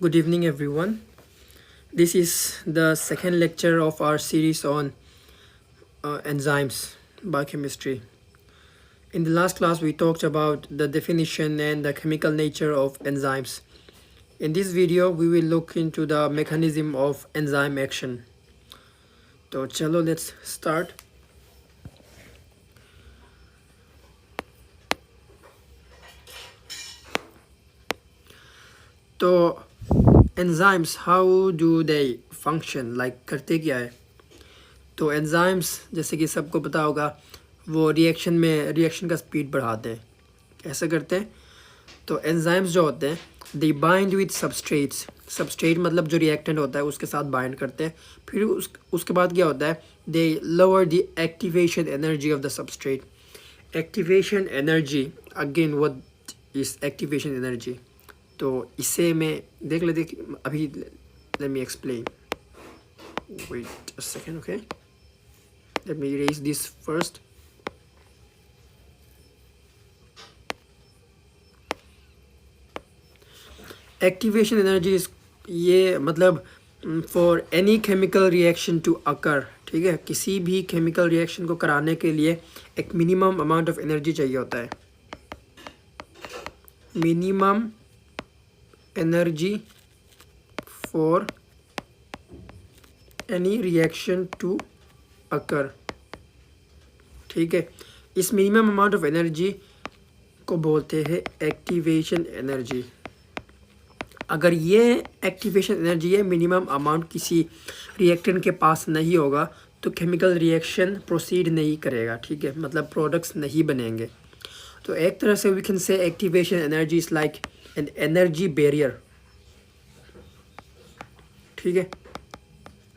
Good evening, everyone. This is the second lecture of our series on enzymes, biochemistry. In the last class, we talked about the definition and the chemical nature of enzymes. In this video, we will look into the mechanism of enzyme action. So, chalo, let's start. तो enzymes how do they function like करते क्या है। तो enzymes जैसे कि सबको पता होगा वो रिएक्शन का स्पीड बढ़ाते हैं। कैसे करते हैं? तो एंजाइम्स जो होते हैं दे बाइंड विद सबस्ट्रेट मतलब जो रिएक्टेंट होता है उसके साथ बाइंड करते हैं। फिर उसके बाद क्या होता है, they lower the activation energy of the substrate. Activation energy again what is activation energy? तो इसे मैं देख लेते अभी। Let me explain, wait a second, okay. Let me erase this first. Activation energy ये मतलब for any chemical reaction to occur, ठीक है। किसी भी केमिकल रिएक्शन को कराने के लिए एक मिनिमम अमाउंट ऑफ एनर्जी चाहिए होता है। Minimum energy for any reaction to occur, ठीक है। इस मिनिमम अमाउंट ऑफ एनर्जी को बोलते हैं एक्टिवेशन एनर्जी। अगर ये एक्टिवेशन एनर्जी है मिनिमम अमाउंट किसी रिएक्टेंट के पास नहीं होगा तो केमिकल रिएक्शन प्रोसीड नहीं करेगा, ठीक है, मतलब प्रोडक्ट्स नहीं बनेंगे। तो एक तरह से we can say activation energy is like an energy barrier, ठीक है।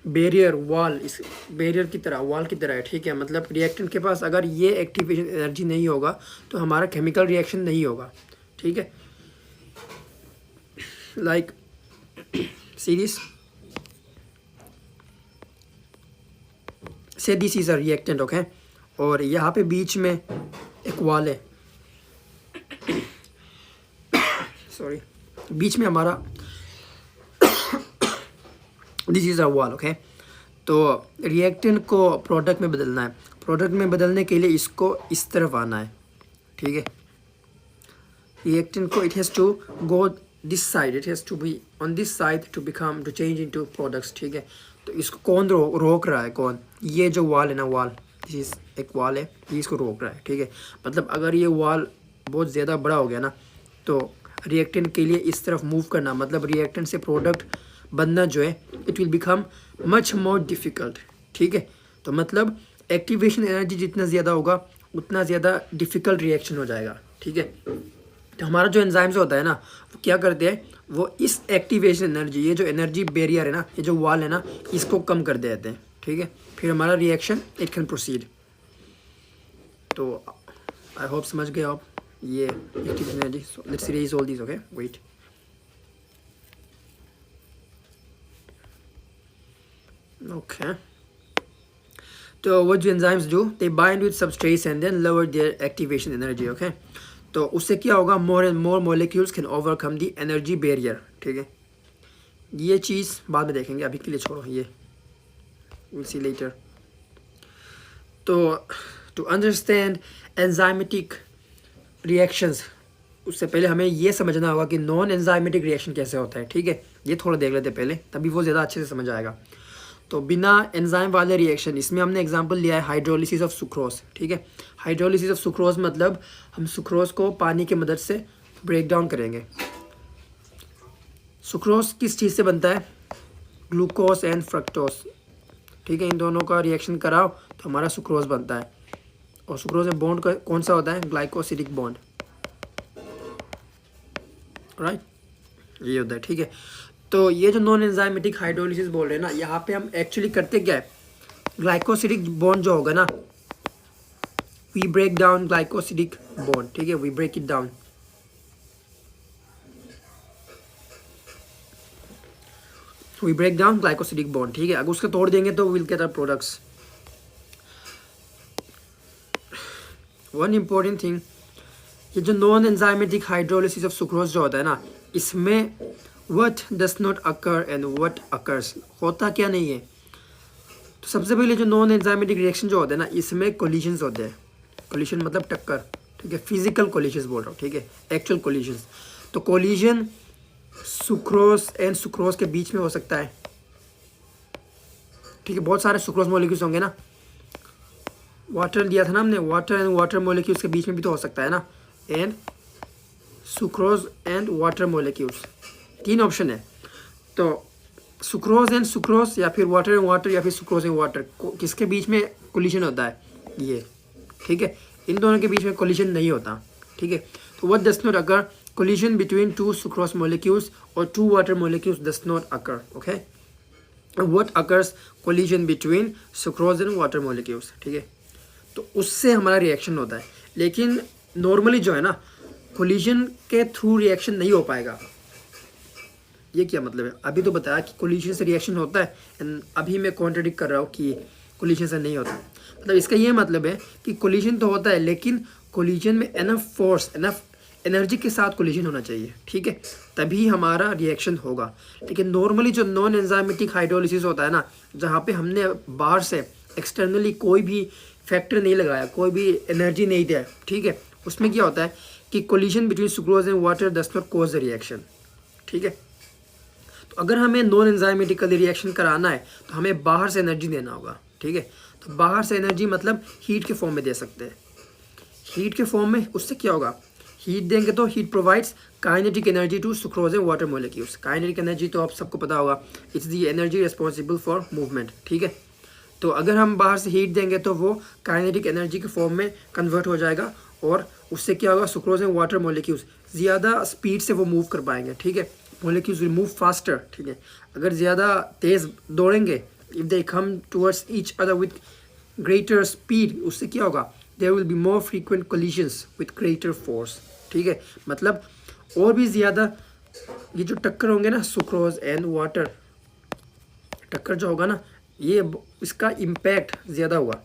बैरियर वॉल, इस बैरियर की तरह, वॉल की तरह है, ठीक है। मतलब रिएक्टेंट के पास अगर ये एक्टिवेशन एनर्जी नहीं होगा तो हमारा केमिकल रिएक्शन नहीं होगा, ठीक है। लाइक सीरीज से this is a reactant, okay. और यहाँ पे बीच में एक वॉल है, सॉरी, बीच में हमारा this is a wall, okay. तो रिएक्टेंट को प्रोडक्ट में बदलना है। प्रोडक्ट में बदलने के लिए इसको इस तरफ आना है, ठीक है। रिएक्टेंट को it has to go this side, it has to be on this side to become to change into products, ठीक है। तो इसको कौन रोक रहा है? कौन? ये जो वॉल है ना, वॉल, दिस इज एक वॉल है, ये इसको रोक रहा है, ठीक है। मतलब अगर ये वॉल बहुत ज़्यादा बड़ा हो गया ना तो रिएक्टेंट के लिए इस तरफ मूव करना, मतलब रिएक्टेंट से प्रोडक्ट बनना जो है it will become much more difficult, ठीक है। तो मतलब एक्टिवेशन एनर्जी जितना ज़्यादा होगा उतना ज़्यादा डिफ़िकल्ट रिएक्शन हो जाएगा, ठीक है। तो हमारा जो एंजाइम्स होता है ना वो क्या करते हैं, वो इस एक्टिवेशन एनर्जी, ये जो एनर्जी बैरियर है ना, ये जो वॉल है ना, इसको कम कर देते हैं, ठीक है। फिर हमारा रिएक्शन इट कैन प्रोसीड। तो आई होप समझ गए आप ये activation energy. So let's erase all this, okay, wait. Okay. So what do enzymes do? They bind with substrates and then lower their activation energy, okay? तो उससे क्या होगा, more and more molecules can overcome the energy barrier, ठीक है। ये चीज़ बाद में देखेंगे, अभी के लिए छोड़ो ये, we'll see later. तो to understand enzymatic reactions उससे पहले हमें ये समझना होगा कि नॉन एंजाइमेटिक रिएक्शन कैसे होता है, ठीक है। ये थोड़ा देख लेते पहले, तभी वो ज़्यादा अच्छे से समझ आएगा। तो बिना एंजाइम वाले रिएक्शन, इसमें हमने एग्जांपल लिया है हाइड्रोलिसिस ऑफ सुक्रोज, ठीक है। हाइड्रोलिसिस ऑफ सुक्रोज मतलब हम सुक्रोज को पानी की मदद से ब्रेक डाउन करेंगे। सुक्रोज किस चीज़ से बनता है? ग्लूकोज एंड फ्रक्टोज, ठीक है। इन दोनों का रिएक्शन कराओ तो हमारा सुक्रोज बनता है। और सुक्रोज में बॉन्ड कौन सा होता है? ग्लाइकोसिडिक बॉन्ड, राइट, ये होता है, ठीक है। तो ये जो नॉन एंजाइमेटिक हाइड्रोलिसिस बोल रहे हैं ना, यहाँ पे हम एक्चुअली करते क्या है, ग्लाइकोसिडिक बॉन्ड जो होगा ना, we break down glycosidic bond, ठीक है, we break it down. We break down glycosidic bond, ठीक है। अगर उसको तोड़ देंगे तो will get our products. One important thing, ये जो non enzymatic hydrolysis of sucrose जो होता है ना, इसमें what does not occur and what occurs, होता क्या नहीं है। तो सबसे पहले जो नॉन एंजाइमेटिक रिएक्शन जो होते हैं ना, इसमें कोलिशंस होते हैं। कोलिशन मतलब टक्कर, ठीक है, फिजिकल कोलिशंस बोल रहा हूँ, ठीक है, एक्चुअल कोलिशंस। तो कोलिजन सुक्रोज एंड सुक्रोज के बीच में हो सकता है, ठीक है, बहुत सारे सुक्रोज मॉलिक्यूल्स होंगे ना, वाटर दिया था ना हमने, वाटर एंड वाटर मॉलिक्यूल्स के बीच में भी तो हो सकता है ना, and sucrose and water molecules, 3 option है। तो सुक्रोज एंड सुक्रोज या फिर वाटर एंड वाटर या फिर सुक्रोज एंड वाटर, किसके बीच में कोलिशन होता है, ये, ठीक है, इन दोनों के बीच में कोलिशन नहीं होता, ठीक है। तो what does not occur, collision between 2 sucrose molecules और 2 water molecules does not occur, okay. What occurs, collision between sucrose and water molecules, ठीक है, तो उससे हमारा रिएक्शन होता है। लेकिन नॉर्मली जो है ना, कोलिशन के थ्रू रिएक्शन नहीं हो पाएगा। ये क्या मतलब है, अभी तो बताया कि कोलिशन से रिएक्शन होता है, एंड अभी मैं कॉन्ट्रडिक्ट कर रहा हूँ कि कोलिशन से नहीं होता। मतलब इसका ये मतलब है कि कोलिशन तो होता है, लेकिन कोलिशन में एनफ फोर्स, एनफ एनर्जी के साथ कोलिशन होना चाहिए, ठीक है, तभी हमारा रिएक्शन होगा। लेकिन नॉर्मली जो नॉन एंजाइमेटिक हाइड्रोलिसिस होता है ना, जहाँ पे हमने बाहर से एक्सटर्नली कोई भी फैक्टर नहीं लगाया, कोई भी एनर्जी नहीं दिया, ठीक है, उसमें क्या होता है कि collision between sucrose and water does not cause the reaction, ठीक है। तो अगर हमें नॉन एंजाइमेटिकली रिएक्शन कराना है तो हमें बाहर से एनर्जी देना होगा, ठीक है। तो बाहर से एनर्जी मतलब हीट के फॉर्म में दे सकते हैं, हीट के फॉर्म में। उससे क्या होगा, हीट देंगे तो heat provides kinetic energy to sucrose and water molecules. Kinetic energy तो आप सबको पता होगा, it's the energy responsible for movement, ठीक है। तो अगर हम बाहर से हीट देंगे तो वो काइनेटिक एनर्जी के फॉर्म में कन्वर्ट हो जाएगा, और उससे क्या होगा, सुक्रोज एंड वाटर मॉलिक्यूल्स ज़्यादा स्पीड से वो मूव कर पाएंगे, ठीक है, मॉलिक्यूल्स विल मूव फास्टर, ठीक है। अगर ज़्यादा तेज़ दौड़ेंगे, if they come towards each other with greater speed, उससे क्या होगा, there will be more frequent collisions with greater force, ठीक है। मतलब और भी ज़्यादा ये जो टक्कर होंगे ना, सुक्रोज एंड वाटर टक्कर जो होगा ना, ये इसका इम्पैक्ट ज़्यादा होगा,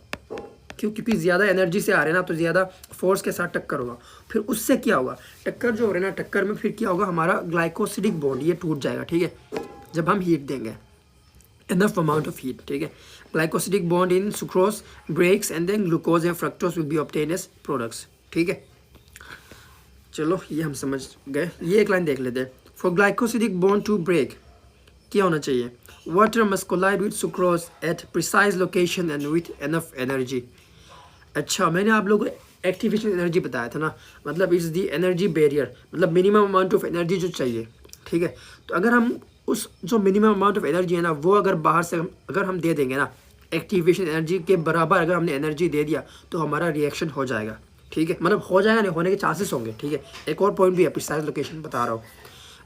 क्योंकि ज़्यादा एनर्जी से आ रहे हैं ना, तो ज़्यादा फोर्स के साथ टक्कर होगा। फिर उससे क्या होगा, टक्कर जो हो रहा है ना, टक्कर में फिर क्या होगा, हमारा ग्लाइकोसिडिक बॉन्ड ये टूट जाएगा, ठीक है, जब हम हीट देंगे enough amount of heat, ठीक है। Glycosidic bond in sucrose breaks and then glucose and fructose will be obtain as products, ठीक है। चलो ये हम समझ गए। ये एक लाइन देख लेते हैं, for glycosidic bond to break क्या होना चाहिए, water must collide with sucrose at precise location and with enough energy. अच्छा, मैंने आप लोगों को एक्टिवेशन एनर्जी बताया था ना, मतलब इट्स दी एनर्जी बैरियर, मतलब मिनिमम अमाउंट ऑफ एनर्जी जो चाहिए, ठीक है। तो अगर हम उस जो मिनिमम अमाउंट ऑफ एनर्जी है ना, वो अगर बाहर से अगर हम दे देंगे ना, एक्टिवेशन एनर्जी के बराबर अगर हमने एनर्जी दे दिया, तो हमारा रिएक्शन हो जाएगा, ठीक है। मतलब हो जाएगा नहीं, होने के चांसेस होंगे, ठीक है। एक और पॉइंट भी है, प्रिसाइज लोकेशन बता रहा हूँ।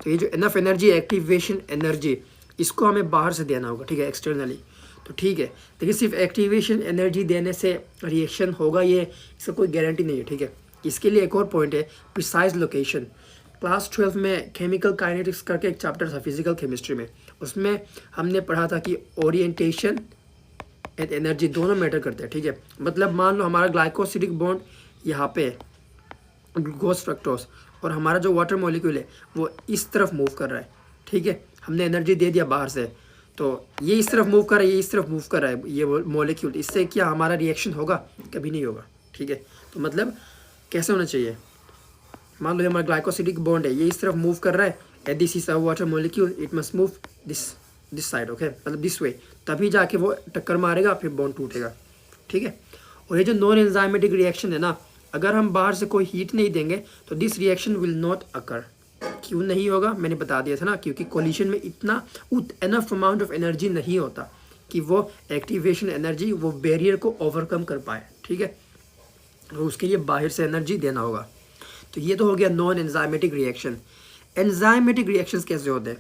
तो ये जो एनफ एनर्जी, एक्टिवेशन एनर्जी, इसको हमें बाहर से देना होगा, ठीक है, एक्सटर्नली। तो ठीक है, लेकिन सिर्फ एक्टिवेशन एनर्जी देने से रिएक्शन होगा, ये इसका कोई गारंटी नहीं है, ठीक है। इसके लिए एक और पॉइंट है, प्रिसाइज लोकेशन। क्लास 12 में केमिकल काइनेटिक्स करके एक चैप्टर था फिजिकल केमिस्ट्री में, उसमें हमने पढ़ा था कि ओरिएंटेशन एंड एनर्जी दोनों मैटर करते हैं, ठीक है। मतलब मान लो हमारा ग्लाइकोसिडिक बॉन्ड यहाँ पे ग्लूकोज फ्रक्टोज, और हमारा जो वाटर मॉलिक्यूल है वो इस तरफ मूव कर रहा है, ठीक है। हमने एनर्जी दे दिया बाहर से, तो ये इस तरफ मूव कर रहा है, ये इस तरफ मूव कर रहा है, ये मॉलिक्यूल, इससे क्या हमारा रिएक्शन होगा, कभी नहीं होगा, ठीक है। तो मतलब कैसे होना चाहिए, मान लो हमारा ग्लाइकोसिडिक बॉन्ड है, ये इस तरफ मूव कर रहा है, and this is a water molecule, it must move this side, okay, मतलब दिस वे, तभी जाके वो टक्कर मारेगा, फिर बॉन्ड टूटेगा, ठीक है। और ये जो नॉन एंजाइमेटिक रिएक्शन है ना, अगर हम बाहर से कोई हीट नहीं देंगे तो this reaction will not occur. क्यों नहीं होगा, मैंने बता दिया था ना, क्योंकि कोलिशन में इतना एनफ अमाउंट ऑफ एनर्जी नहीं होता कि वो एक्टिवेशन एनर्जी वो बैरियर को ओवरकम कर पाए, ठीक है। तो उसके लिए बाहर से एनर्जी देना होगा। तो ये तो हो गया non enzymatic reaction. Enzymatic reactions कैसे होते हैं,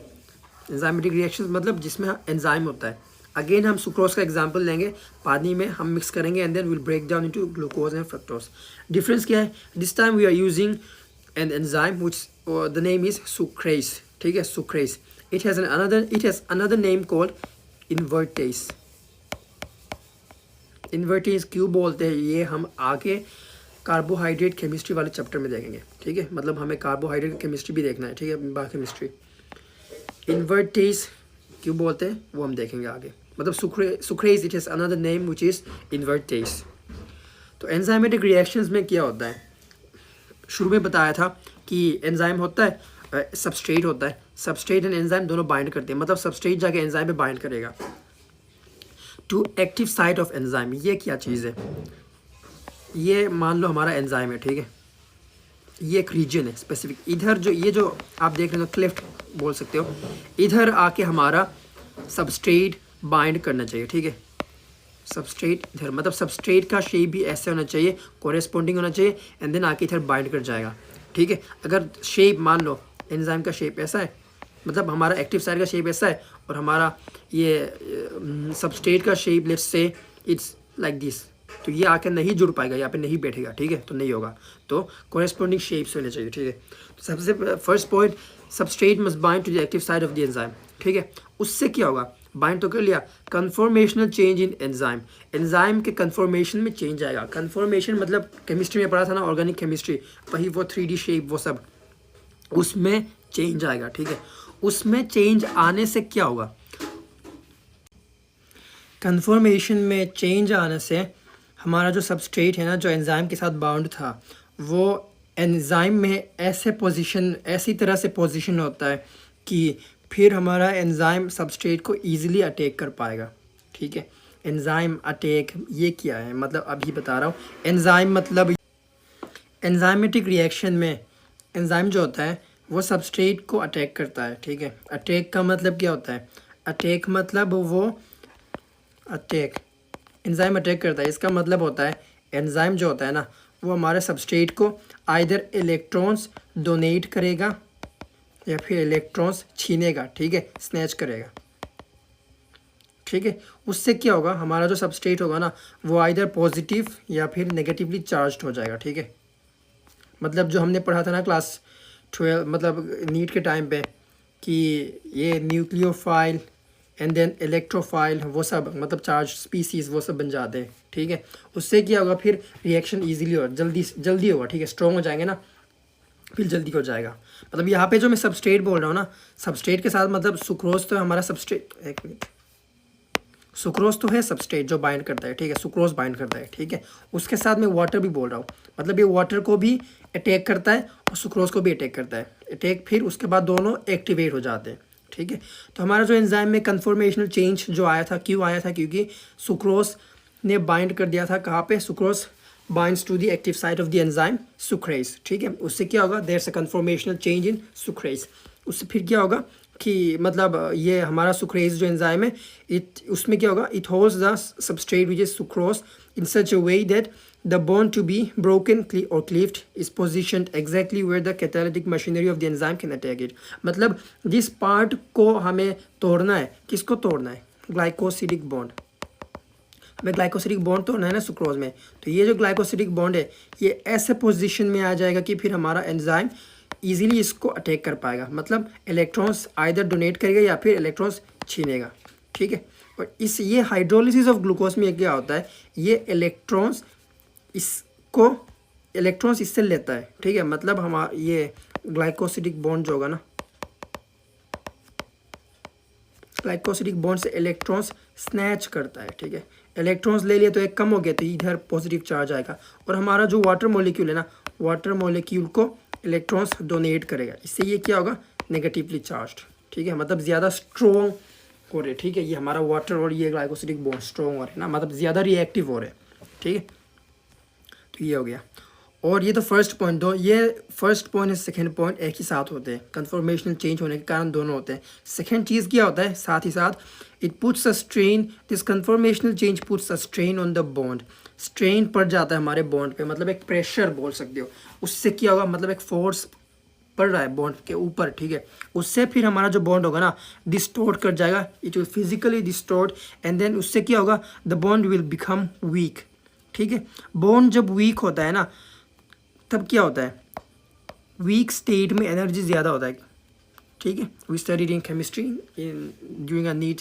एंजाइमेटिक रिएक्शंस मतलब जिसमें एंजाइम होता है। अगेन हम सुक्रोज का एग्जांपल लेंगे, पानी में हम मिक्स करेंगे and then will break down into glucose and fructose. Difference क्या है, this time we are using an enzyme which the name is sucrase, ठीक है, sucrase. It has another name called invertase. Invertase क्यों बोलते हैं, ये हम आगे कार्बोहाइड्रेट केमिस्ट्री वाले चैप्टर में देखेंगे, ठीक है। मतलब हमें कार्बोहाइड्रेट केमिस्ट्री भी देखना है, ठीक है, बायोकेमिस्ट्री। इन्वर्टेज क्यों बोलते हैं वो हम देखेंगे आगे। मतलब sucrase it is another name which is invertase. तो एंजाइमेटिक रिएक्शंस में क्या होता है, शुरू में बताया था कि एंजाइम होता है, सबस्ट्रेट होता है, सबस्ट्रेट एंड एंजाइम दोनों बाइंड करते हैं, मतलब सबस्ट्रेट जाके एंजाइम पे बाइंड करेगा to active site of enzyme. ये क्या चीज़ है, ये मान लो हमारा एंजाइम है, ठीक है, ये एक रीजन है स्पेसिफिक, इधर जो ये जो आप देख रहे हो क्लेफ्ट बोल सकते हो, इधर आके हमारा सबस्ट्रेट बाइंड करना चाहिए, ठीक है, सबस्ट्रेट इधर, मतलब सबस्ट्रेट का शेप भी ऐसे होना चाहिए, कोरेस्पोंडिंग होना चाहिए, एंड देन आके इधर बाइंड कर जाएगा, ठीक है। अगर शेप मान लो एंजाइम का शेप ऐसा है, मतलब हमारा एक्टिव साइड का शेप ऐसा है, और हमारा ये सबस्ट्रेट का shape let's say it's like this, तो ये आके नहीं जुड़ पाएगा, यहाँ पे नहीं बैठेगा, ठीक है, तो नहीं होगा, तो कोरेस्पोंडिंग शेप्स होने चाहिए, ठीक है। तो सबसे first point, substrate must bind to the active site of the enzyme, ठीक है। उससे क्या होगा, बाइंड तो कर लिया, conformational change in enzyme, enzyme के कन्फॉर्मेशन में चेंज आएगा। कन्फॉर्मेशन मतलब केमिस्ट्री में पढ़ा था ना, ऑर्गेनिक केमिस्ट्री, वही वो 3D शेप वो सब, उसमें चेंज आएगा, ठीक है। उसमें चेंज आने से क्या होगा, कन्फॉर्मेशन में चेंज आने से हमारा जो सबस्ट्रेट है ना, जो एंजाइम के साथ बाउंड था, वो एंजाइम में ऐसे पोजीशन, ऐसी तरह से पोजीशन होता है कि फिर हमारा एंजाइम सबस्ट्रेट को ईजिली अटैक कर पाएगा, ठीक है। एंजाइम अटैक ये क्या है, मतलब अभी बता रहा हूँ। एंजाइम मतलब एंजाइमेटिक रिएक्शन में एंजाइम जो होता है वो सबस्ट्रेट को अटैक करता है, ठीक है। अटैक का मतलब क्या होता है, अटैक मतलब वो अटैक, एंजाइम अटैक करता है, इसका मतलब होता है एंजाइम जो होता है ना, वो हमारे सबस्ट्रेट को आइदर इलेक्ट्रॉन्स डोनेट करेगा या फिर इलेक्ट्रॉन्स छीनेगा, ठीक है, स्नैच करेगा, ठीक है। उससे क्या होगा, हमारा जो सबस्ट्रेट होगा ना, वो आइदर पॉजिटिव या फिर नेगेटिवली चार्ज्ड हो जाएगा, ठीक है। मतलब जो हमने पढ़ा था ना क्लास 12, मतलब नीट के टाइम पे, कि ये न्यूक्लियोफाइल एंड देन इलेक्ट्रोफाइल, वो सब मतलब चार्ज स्पीसीज़ वो सब बन जाते हैं, ठीक है। उससे क्या होगा, फिर रिएक्शन ईजिली और जल्दी होगा, ठीक है, स्ट्रॉन्ग हो जाएंगे ना, फिर जल्दी हो जाएगा। मतलब यहाँ पे जो मैं सबस्ट्रेट बोल रहा हूँ ना, सबस्ट्रेट के साथ मतलब सुक्रोज तो हमारा सबस्ट्रेट, एक मिनट, सुक्रोज तो है सबस्ट्रेट जो बाइंड करता है, ठीक है, सुक्रोज बाइंड करता है, ठीक है। उसके साथ मैं वाटर भी बोल रहा हूँ, मतलब ये वाटर को भी अटैक करता है और सुक्रोज को भी अटैक करता है, अटैक, फिर उसके बाद दोनों एक्टिवेट हो जाते हैं, ठीक है। तो हमारा जो एंजाइम में कन्फॉर्मेशनल चेंज जो आया था, क्यों आया था, क्योंकि सुक्रोज ने बाइंड कर दिया था, कहाँ पे, sucrose binds to the active site of the enzyme sucrase, ठीक है। उससे क्या होगा, there is a conformational change in sucrase. उससे फिर क्या होगा कि मतलब ये हमारा सुक्रेज जो एंजाइम है, उसमें क्या होगा, it holds the substrate which is sucrose in such a way that the bond to be broken or cleaved is positioned exactly where the catalytic machinery of the enzyme can attack it। मतलब जिस part को हमें तोड़ना है, किसको तोड़ना है, glycosidic bond, हमें ग्लाइकोसिडिक बॉन्ड तोड़ना है ना सुक्रोज में, तो ये जो ग्लाइकोसिडिक बॉन्ड है ये ऐसे पोजीशन में आ जाएगा कि फिर हमारा एंजाइम इजीली इसको अटैक कर पाएगा, मतलब इलेक्ट्रॉन्स आइदर डोनेट करेगा या फिर इलेक्ट्रॉन्स छीनेगा, ठीक है। और इस ये हाइड्रोलिसिस ऑफ ग्लूकोज में क्या होता है, ये इलेक्ट्रॉन्स इसको इलेक्ट्रॉन्स इससे लेता है, ठीक है। मतलब हमारा ये ग्लाइकोसिडिक बॉन्ड जो होगा ना, ग्लाइकोसिडिक बॉन्ड से इलेक्ट्रॉन्स स्नैच करता है, ठीक है। इलेक्ट्रॉन्स ले लिए तो एक कम हो गया, तो इधर पॉजिटिव चार्ज आएगा, और हमारा जो वाटर मॉलिक्यूल है ना, वाटर मॉलिक्यूल को इलेक्ट्रॉन्स डोनेट करेगा, इससे ये क्या होगा, नेगेटिवली चार्ज्ड, ठीक है, मतलब ज़्यादा स्ट्रॉन्ग हो रहे, ठीक है। ये हमारा वाटर और ये ग्लाइकोसिडिक बॉन्ड स्ट्रॉन्ग हो रहे हैं ना, मतलब ज़्यादा रिएक्टिव हो रहे हैं, ठीक है। तो ये हो गया, और ये तो फर्स्ट पॉइंट, दो ये फर्स्ट पॉइंट है, सेकंड पॉइंट एक ही साथ होते हैं, कन्फॉर्मेशनल चेंज होने के कारण दोनों होते हैं। सेकंड चीज़ क्या होता है साथ ही साथ, it puts a strain, this conformational change puts a strain on the bond, strain पड़ जाता है हमारे बॉन्ड पे, मतलब एक प्रेशर बोल सकते हो। उससे क्या होगा, मतलब एक फोर्स पड़ रहा है बॉन्ड के ऊपर, ठीक है। उससे फिर हमारा जो बॉन्ड होगा ना, डिस्टोर्ट कर जाएगा, it will physically distort, and then उससे क्या होगा, the bond will become weak, ठीक है। बॉन्ड जब वीक होता है ना, तब क्या होता है, वीक स्टेट में एनर्जी ज़्यादा होता है, ठीक है। We studied in chemistry in during a NEET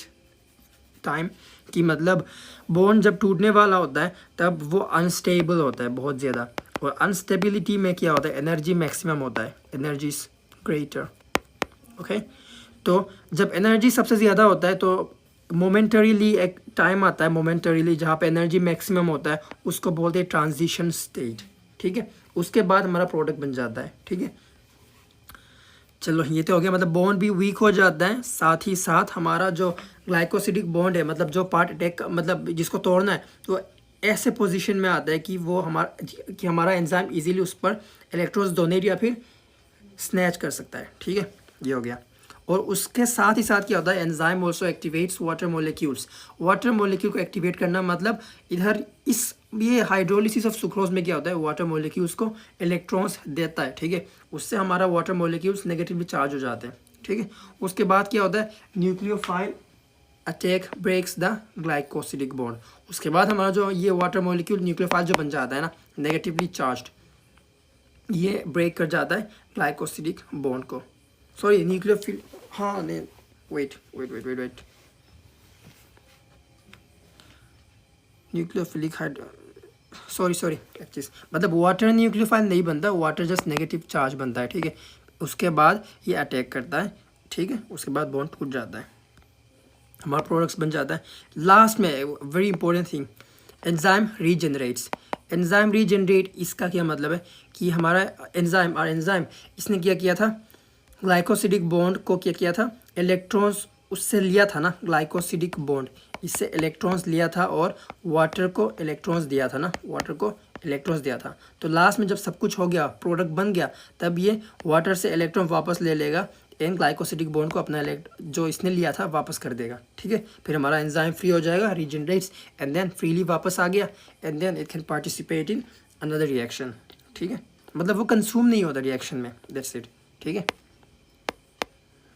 time, कि मतलब बॉन्ड जब टूटने वाला होता है तब वो अनस्टेबल होता है बहुत ज़्यादा, और अनस्टेबिलिटी में क्या होता है, एनर्जी मैक्सिमम होता है, एनर्जी इज ग्रेटर, ओके। तो जब एनर्जी सबसे ज़्यादा होता है तो मोमेंटरीली एक टाइम आता है, मोमेंटरीली जहाँ पे एनर्जी मैक्सिमम होता है, उसको बोलते हैं ट्रांजिशन स्टेट, ठीक है। उसके बाद हमारा प्रोडक्ट बन जाता है, ठीक है। चलो ये तो हो गया, मतलब बॉन्ड भी वीक हो जाता है, साथ ही साथ हमारा जो ग्लाइकोसिडिक बॉन्ड है, मतलब जो पार्ट अटैक मतलब जिसको तोड़ना है, तो ऐसे पोजीशन में आता है कि वो हमारा एंजाइम इजीली उस पर इलेक्ट्रॉन्स डोनेट या फिर स्नैच कर सकता है, ठीक है। ये हो गया। और उसके साथ ही साथ क्या होता है, enzyme also activates water molecules. Water molecule को एक्टिवेट करना मतलब इधर इस ये हाइड्रोलिसिस ऑफ सुक्रोज में क्या होता है, वाटर मोलिक्यूल्स को इलेक्ट्रॉन्स देता है, ठीक है। उससे हमारा वाटर मोलिक्यूल्स नेगेटिवली चार्ज हो जाते हैं, ठीक है। उसके बाद क्या होता है, nucleophile attack breaks the glycosidic bond. उसके बाद हमारा जो ये वाटर मोलिक्यूल न्यूक्लियोफाइल जो बन जाता है ना, नेगेटिवली चार्ज्ड, ये ब्रेक कर जाता है ग्लाइकोसिडिक बॉन्ड को। सॉरी न्यूक्लियोफिल, हाँ नहीं, वेट न्यूक्लियोफिलिक सॉरी एक चीज़, मतलब वाटर न्यूक्लियोफाइल नहीं बनता, वाटर जस्ट नेगेटिव चार्ज बनता है, ठीक है। उसके बाद ये अटैक करता है, ठीक है। उसके बाद बॉन्ड टूट जाता है, हमारा प्रोडक्ट्स बन जाता है। लास्ट में very important thing, enzyme regenerates. Enzyme regenerate, इसका क्या मतलब है कि हमारा एंजाइम इसने क्या किया था, ग्लाइकोसिडिक बॉन्ड को क्या किया था, इलेक्ट्रॉन्स उससे लिया था ना, ग्लाइकोसिडिक बॉन्ड इससे इलेक्ट्रॉन्स लिया था और वाटर को इलेक्ट्रॉन्स दिया था ना, वाटर को इलेक्ट्रॉन्स दिया था। तो लास्ट में जब सब कुछ हो गया, प्रोडक्ट बन गया, तब ये वाटर से इलेक्ट्रॉन वापस ले लेगा एंड ग्लाइकोसिडिक बॉन्ड को अपना जो इसने लिया था वापस कर देगा, ठीक है। फिर हमारा एंजाइम फ्री हो जाएगा, रीजनरेट्स एंड देन फ्रीली वापस आ गया and then it can participate in another reaction, ठीक है। मतलब वो कंज्यूम नहीं होता रिएक्शन में, दैट्स इट, ठीक है।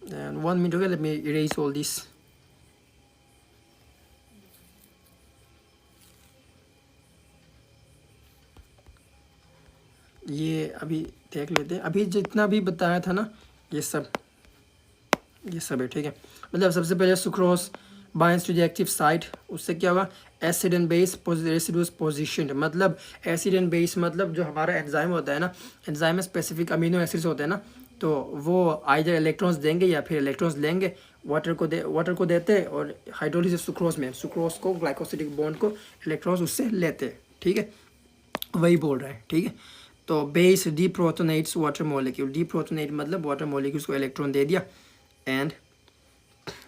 And 1 minute, okay, let me erase all this. ये अभी देख लेते हैं, अभी जितना भी बताया था ना, ये सब है, ठीक है। मतलब सबसे पहले sucrose binds to the active site, उससे क्या होगा, acid and base residues position, मतलब एसिड एंड बेस मतलब जो हमारा एंजाइम होता है ना, एंजाइम में स्पेसिफिक अमीनो एसिड्स होते हैं ना, तो वो आइदर इलेक्ट्रॉन्स देंगे या फिर इलेक्ट्रॉन्स लेंगे, वाटर को देते हैं और हाइड्रोलिसिस सुक्रोज में सुक्रोज को ग्लाइकोसिडिक बॉन्ड को इलेक्ट्रॉन्स उससे लेते हैं, ठीक है। वही बोल रहा है, ठीक है। तो base deprotonates water molecule, deprotonate मतलब वाटर मॉलिक्यूल्स को इलेक्ट्रॉन दे दिया एंड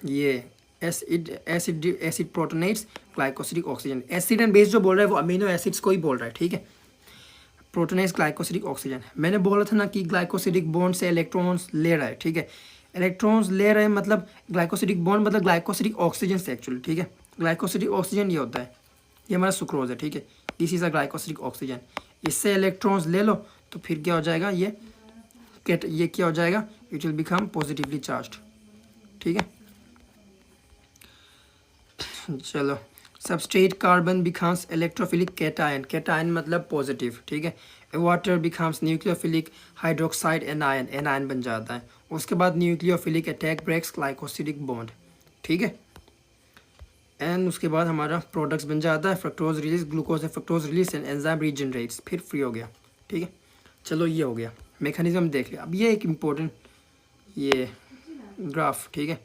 ये acid protonates glycosidic oxygen. Acid and base जो बोल रहा है वो अमीनो एसिड्स को ही बोल रहा है, ठीक है। प्रोटोनेट्स ग्लाइकोसिडिक ऑक्सीजन, मैंने बोला था ना कि ग्लाइकोसिडिक बॉन्ड से इलेक्ट्रॉन्स ले रहा है, ठीक है। इलेक्ट्रॉन्स ले रहे हैं मतलब ग्लाइकोसिडिक बॉन्ड मतलब ग्लाइकोसिडिक ऑक्सीजन से एक्चुअली, ठीक है। ग्लाइकोसिडिक ऑक्सीजन ये होता है, ये हमारा सुक्रोज है, ठीक है। This is a glycosidic oxygen, इससे इलेक्ट्रॉन्स ले लो तो फिर क्या हो जाएगा, ये क्या हो जाएगा, it will become positively charged, ठीक है। चलो, substrate carbon becomes electrophilic cation, cation मतलब पॉजिटिव, ठीक है। Water becomes nucleophilic hydroxide anion, anion बन जाता है। उसके बाद nucleophilic attack breaks glycosidic bond, ठीक है। एंड उसके बाद हमारा प्रोडक्ट्स बन जाता है, फ्रक्टोज रिलीज, ग्लूकोज है fructose release and enzyme regenerates, फिर फ्री हो गया, ठीक है। चलो ये हो गया मैकेनिज्म देख लिया। अब ये एक इम्पोर्टेंट ये ग्राफ, ठीक है।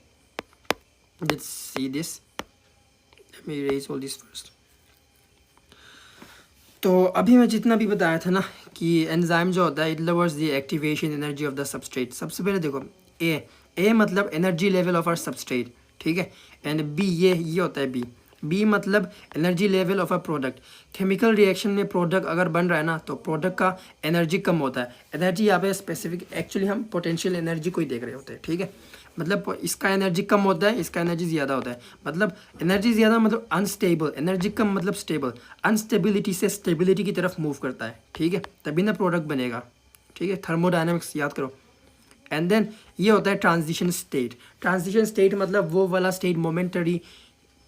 Let's see this, let me erase all this first. तो अभी मैं जितना भी बताया था ना कि एंजाइम जो होता है it lowers the activation energy of the substrate. सबसे पहले देखो ए मतलब energy level of our substrate, ठीक है। एंड बी ये होता है बी मतलब energy level of a product. Chemical reaction में प्रोडक्ट अगर बन रहा है ना तो प्रोडक्ट का एनर्जी कम होता है। एनर्जी यहाँ पे स्पेसिफिक एक्चुअली हम पोटेंशियल एनर्जी को ही देख रहे होते हैं, ठीक है। मतलब इसका एनर्जी कम होता है, इसका एनर्जी ज़्यादा होता है। मतलब एनर्जी ज़्यादा मतलब अनस्टेबल, एनर्जी कम मतलब स्टेबल। अनस्टेबिलिटी से स्टेबिलिटी की तरफ मूव करता है, ठीक है, तभी ना प्रोडक्ट बनेगा, ठीक है। थर्मोडायनेमिक्स याद करो। एंड देन ये होता है ट्रांजिशन स्टेट। ट्रांजिशन स्टेट मतलब वो वाला स्टेट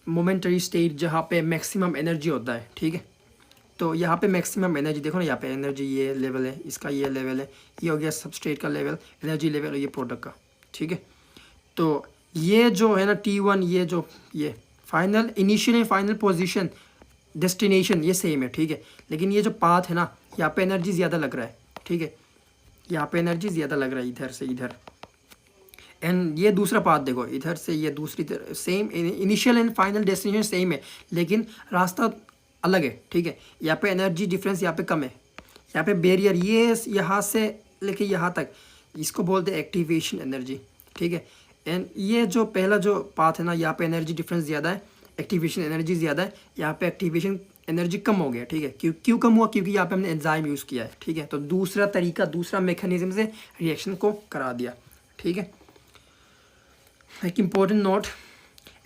मोमेंटरी स्टेट जहाँ पे मैक्सिमम एनर्जी होता है, ठीक है। तो यहाँ पे मैक्सिमम एनर्जी देखो ना, यहाँ पे एनर्जी ये लेवल है, इसका ये लेवल है, ये हो गया सबस्ट्रेट का लेवल, एनर्जी लेवल और ये प्रोडक्ट का, ठीक है। तो ये जो है ना T1, ये final initial and final position destination ये सेम है, ठीक है। लेकिन ये जो पाथ है ना, यहाँ पे एनर्जी ज़्यादा लग रहा है, ठीक है। यहाँ पे एनर्जी ज़्यादा लग रहा है इधर से इधर। एंड ये दूसरा पाथ देखो, इधर से ये दूसरी तरफ same, initial and final destination same है लेकिन रास्ता अलग है, ठीक है। यहाँ पे एनर्जी डिफरेंस यहाँ पे कम है, यहाँ पे बैरियर ये यहाँ से लेके यहाँ तक, इसको बोलते हैं एक्टिवेशन एनर्जी, ठीक है। एंड ये जो पहला जो पाथ है ना, यहाँ पे एनर्जी डिफरेंस ज़्यादा है, एक्टिवेशन एनर्जी ज़्यादा है, यहाँ पे एक्टिवेशन एनर्जी कम हो गया, ठीक है। क्यों कम हुआ? क्योंकि यहाँ पे हमने एंजाइम यूज़ किया है, ठीक है। तो दूसरा तरीका, दूसरा मैकेनिज्म से रिएक्शन को करा दिया, ठीक है। एक important note,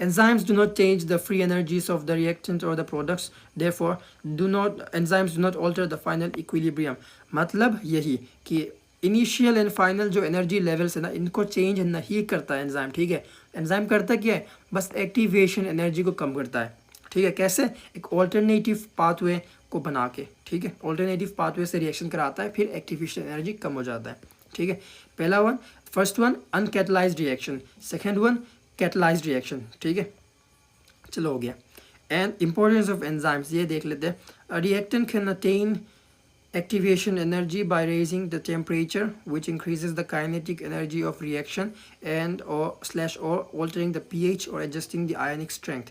enzymes do not change the free energies of the reactant or the products, therefore enzymes do not alter the final equilibrium। मतलब यही कि इनिशियल एंड फाइनल जो एनर्जी लेवल्स है ना, इनको चेंज नहीं करता है एंजाइम, ठीक है। एंजाइम करता क्या है? बस एक्टिवेशन एनर्जी को कम करता है, ठीक है। कैसे? एक ऑल्टरनेटिव पाथवे को बना के, ठीक है। ऑल्टरनेटिव पाथवे से रिएक्शन कराता है, फिर एक्टिवेशन एनर्जी कम हो जाता है, ठीक है। पहला one, first one uncatalysed reaction, second one catalysed reaction, ठीक है। चलो हो गया। एंड इंपॉर्टेंस ऑफ एंजाइम्स ये देख लेते हैं। Reactant can attain activation energy by raising the temperature, which increases the kinetic energy of reaction and or altering the pH or adjusting the ionic strength।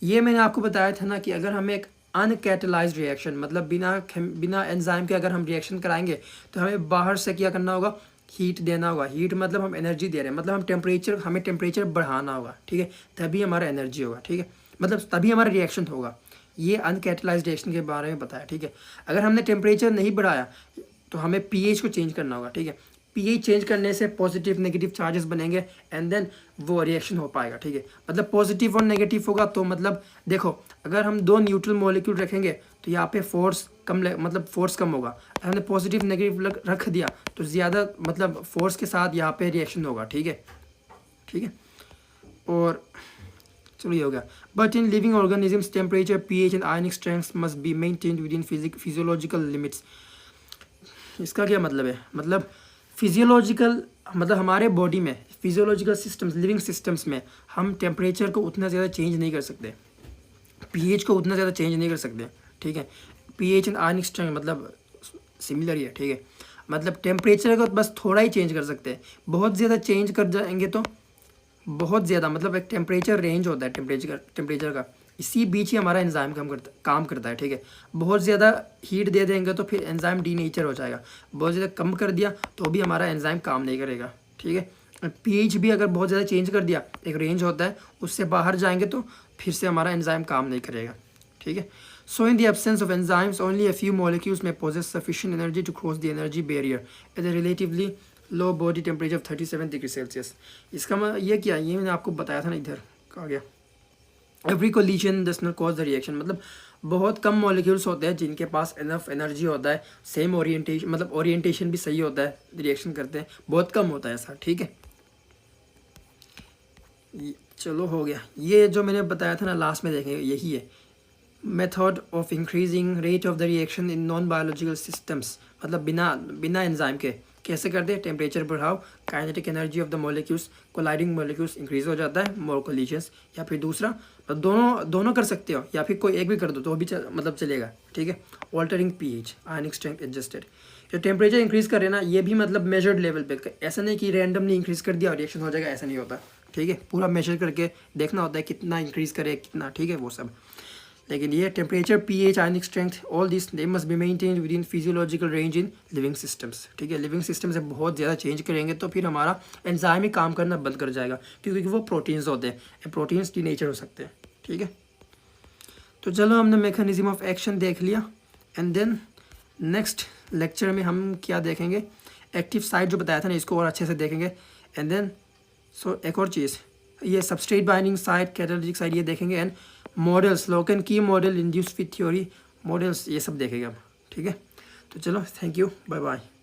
ये मैंने आपको बताया था ना कि अगर हमें एक अनकैटलाइज्ड रिएक्शन, मतलब बिना एंजाइम के अगर हम रिएक्शन कराएंगे तो हमें बाहर से क्या करना होगा? हीट देना होगा। हीट मतलब हम एनर्जी दे रहे हैं, मतलब हमें टेम्परेचर बढ़ाना होगा, ठीक है। तभी हमारा एनर्जी होगा, ठीक है, मतलब तभी हमारा रिएक्शन होगा। ये अनकैटलाइज्ड रिएक्शन के बारे में बताया, ठीक है। अगर हमने टेम्परेचर नहीं बढ़ाया तो हमें पीएच को चेंज करना होगा, ठीक है। पीएच चेंज करने से पॉजिटिव नेगेटिव चार्जेस बनेंगे एंड देन वो रिएक्शन हो पाएगा, ठीक है। मतलब पॉजिटिव और नेगेटिव होगा तो मतलब देखो, अगर हम दो न्यूट्रल मॉलिक्यूल रखेंगे तो यहाँ पे फोर्स कम मतलब फोर्स कम होगा। अगर हमने पॉजिटिव नेगेटिव रख दिया तो ज़्यादा मतलब फोर्स के साथ यहाँ पे रिएक्शन होगा, ठीक है, ठीक है। और चलो ये हो गया। But in living organisms temperature, pH and ionic strength must be maintained with in physiological limits. इसका क्या मतलब है? मतलब फिजियोलॉजिकल, मतलब हमारे बॉडी में फिजियोलॉजिकल सिस्टम्स, लिविंग सिस्टम्स में हम टेम्परेचर को उतना ज़्यादा चेंज नहीं कर सकते, पीएच को उतना ज़्यादा चेंज नहीं कर सकते, ठीक है। पीएच एंड आयनिक स्ट्रेंथ मतलब सिमिलर ही है, ठीक है। मतलब टेम्परेचर को बस थोड़ा ही चेंज कर सकते हैं, बहुत ज़्यादा चेंज कर जाएंगे तो बहुत ज़्यादा, मतलब एक टेम्परेचर रेंज होता है टेम्परेचर का, इसी बीच ही हमारा एंजाइम काम करता है, ठीक है। बहुत ज़्यादा हीट दे देंगे तो फिर एंजाइम डीनेचर हो जाएगा, बहुत ज़्यादा कम कर दिया तो भी हमारा एंजाइम काम नहीं करेगा, ठीक है। पीएच भी अगर बहुत ज़्यादा चेंज कर दिया, एक रेंज होता है, उससे बाहर जाएंगे तो फिर से हमारा एंजाइम काम नहीं करेगा, ठीक है। So in the absence of enzymes only a few molecules में possess sufficient energy to cross the energy barrier at a relatively low body temperature 37 degree Celsius. इसका ये क्या, ये मैंने आपको बताया था ना, इधर कहा गया। Every collision does not cause the reaction, मतलब बहुत कम मॉलिक्यूल्स होते हैं जिनके पास इनफ एनर्जी होता है, सेम ओरिएंटेशन, मतलब ओरिएंटेशन भी सही होता है, रिएक्शन करते हैं, बहुत कम होता है ऐसा, ठीक है। चलो हो गया। ये जो मैंने बताया था ना लास्ट में, देखेंगे यही है method of increasing rate of the reaction in non biological systems, मतलब बिना एंजाइम के कैसे करते हैं? टेम्परेचर बढ़ाओ, kinetic energy of the molecules, colliding molecules increase हो जाता है, मोर कोलिजन्स, या फिर दूसरा दोनों कर सकते हो, या फिर कोई एक भी कर दो तो भी मतलब चलेगा, ठीक है। ऑल्टरिंग पीएच, आयनिक स्ट्रेंथ एडजस्टेड। जो टेम्परेचर इंक्रीज कर रहे हैं ना, ये भी मतलब मेजर्ड लेवल पे, ऐसा नहीं कि रैंडमली इंक्रीज कर दिया और रिएक्शन हो जाएगा, ऐसा नहीं होता, ठीक है। पूरा मेजर करके देखना होता है कितना इंक्रीज करे कितना, ठीक है, वो सब। लेकिन ये temperature, pH, ionic strength, all this they must be maintained with in physiological range in living systems, ठीक है। लिविंग सिस्टम से बहुत ज़्यादा चेंज करेंगे तो फिर हमारा एंजाइम ही काम करना बंद कर जाएगा, क्योंकि वो प्रोटीन्स होते हैं, प्रोटीन्स डीनेचर हो सकते हैं, ठीक है। तो चलो हमने मैकेनिज्म ऑफ एक्शन देख लिया, एंड देन नेक्स्ट लेक्चर में हम क्या देखेंगे? एक्टिव साइट जो बताया था ना, इसको और अच्छे से देखेंगे। एंड देन एक और चीज़, ये substrate binding site, catalytic site, ये देखेंगे। एंड मॉडल्स, लोकेन की model, induce fit theory models, ये सब देखेंगे अब, ठीक है। तो चलो, थैंक यू, बाय बाय।